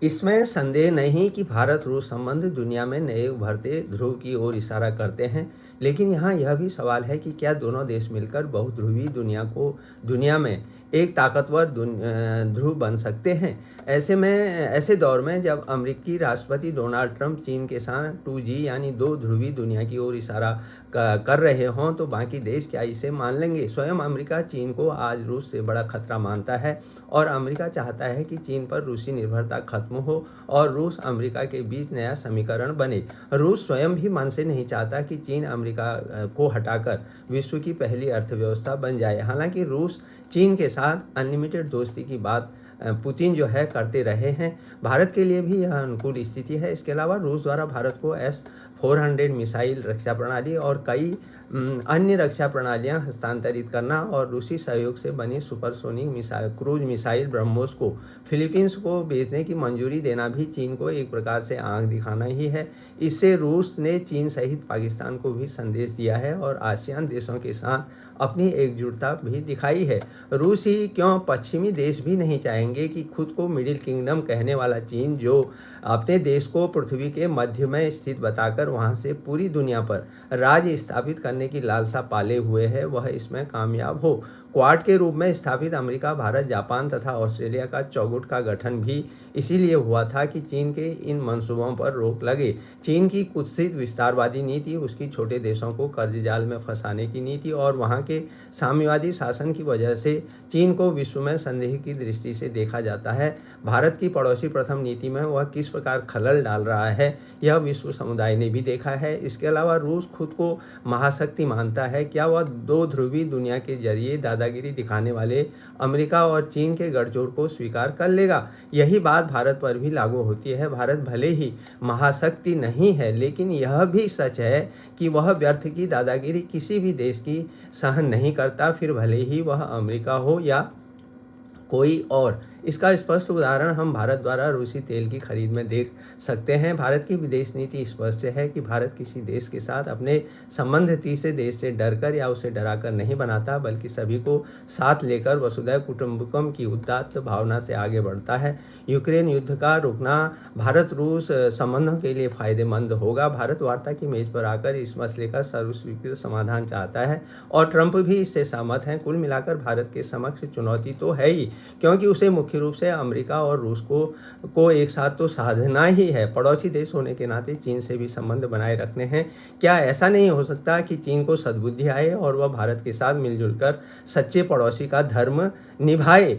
इसमें संदेह नहीं कि भारत रूस संबंध दुनिया में नए उभरते ध्रुव की ओर इशारा करते हैं, लेकिन यहाँ यह भी सवाल है कि क्या दोनों देश मिलकर बहुध्रुवी दुनिया में एक ताकतवर ध्रुव बन सकते हैं। ऐसे दौर में जब अमेरिकी राष्ट्रपति डोनाल्ड ट्रंप चीन के साथ 2G यानी दो ध्रुवी दुनिया की ओर इशारा कर रहे हों, तो बाकी देश क्या इसे मान लेंगे। स्वयं अमेरिका चीन को आज रूस से बड़ा खतरा मानता है और अमेरिका चाहता है कि चीन पर रूसी निर्भरता खत्म हो और रूस अमेरिका के बीच नया समीकरण बने। रूस स्वयं भी मन से नहीं चाहता कि चीन अमेरिका को हटाकर विश्व की पहली अर्थव्यवस्था बन जाए। हालांकि रूस चीन के साथ अनलिमिटेड दोस्ती की बात पुतिन जो है करते रहे हैं। भारत के लिए भी यह अनुकूल स्थिति है। इसके अलावा रूस द्वारा भारत को S-400 मिसाइल रक्षा प्रणाली और कई अन्य रक्षा प्रणालियां हस्तांतरित करना और रूसी सहयोग से बनी सुपरसोनिक क्रूज मिसाइल ब्रह्मोस को फिलीपींस को भेजने की मंजूरी देना भी चीन को एक प्रकार से आंख दिखाना ही है। इससे रूस ने चीन सहित पाकिस्तान को भी संदेश दिया है और आसियान देशों के साथ अपनी एकजुटता भी दिखाई है। रूस ही क्यों, पश्चिमी देश भी नहीं चाहेंगे कि खुद को मिडिल किंगडम कहने वाला चीन, जो अपने देश को पृथ्वी के मध्य में स्थित बताकर वहां से पूरी दुनिया पर राज स्थापित करने की लालसा पाले हुए है, वह इसमें कामयाब हो। क्वाड के रूप में स्थापित अमेरिका, भारत, जापान तथा ऑस्ट्रेलिया का चौगुट का गठन भी इसीलिए हुआ था कि चीन के इन मंसूबों पर रोक लगे। चीन की कुत्सित विस्तारवादी नीति, उसकी छोटे देशों को कर्ज जाल में फंसाने की नीति और वहां के साम्यवादी शासन की वजह से चीन को विश्व में संदेह की दृष्टि से देखा जाता है। भारत की पड़ोसी प्रथम नीति में वह किस प्रकार खलल डाल रहा है, यह विश्व समुदाय ने भी देखा है। इसके अलावा रूस खुद को महाशक्ति मानता है। क्या वह दो ध्रुवी दुनिया के जरिए दादागिरी दिखाने वाले अमेरिका और चीन के गठजोड़ को स्वीकार कर लेगा? यही बात भारत पर भी लागू होती है। भारत भले ही महाशक्ति नहीं है, लेकिन यह भी सच है कि वह व्यर्थ की दादागिरी किसी भी देश की सहन नहीं करता, फिर भले ही वह अमेरिका हो या कोई और। इसका स्पष्ट उदाहरण हम भारत द्वारा रूसी तेल की खरीद में देख सकते हैं। भारत की विदेश नीति स्पष्ट है कि भारत किसी देश के साथ अपने संबंध तीसरे देश से डरकर या उसे डराकर नहीं बनाता, बल्कि सभी को साथ लेकर वसुधैव कुटुंबकम की उदात्त भावना से आगे बढ़ता है। यूक्रेन युद्ध का रुकना भारत रूस संबंधों के लिए फायदेमंद होगा। भारत वार्ता की मेज पर आकर इस मसले का सर्वस्वीकृत समाधान चाहता है और ट्रंप भी इससे सहमत हैं। कुल मिलाकर भारत के समक्ष चुनौती तो है ही, क्योंकि उसे मुख्य रूप से अमेरिका और रूस को एक साथ तो साधना ही है। पड़ोसी देश होने के नाते चीन से भी संबंध बनाए रखने हैं। क्या ऐसा नहीं हो सकता कि चीन को सद्बुद्धि आए और वह भारत के साथ मिलजुल कर सच्चे पड़ोसी का धर्म निभाए?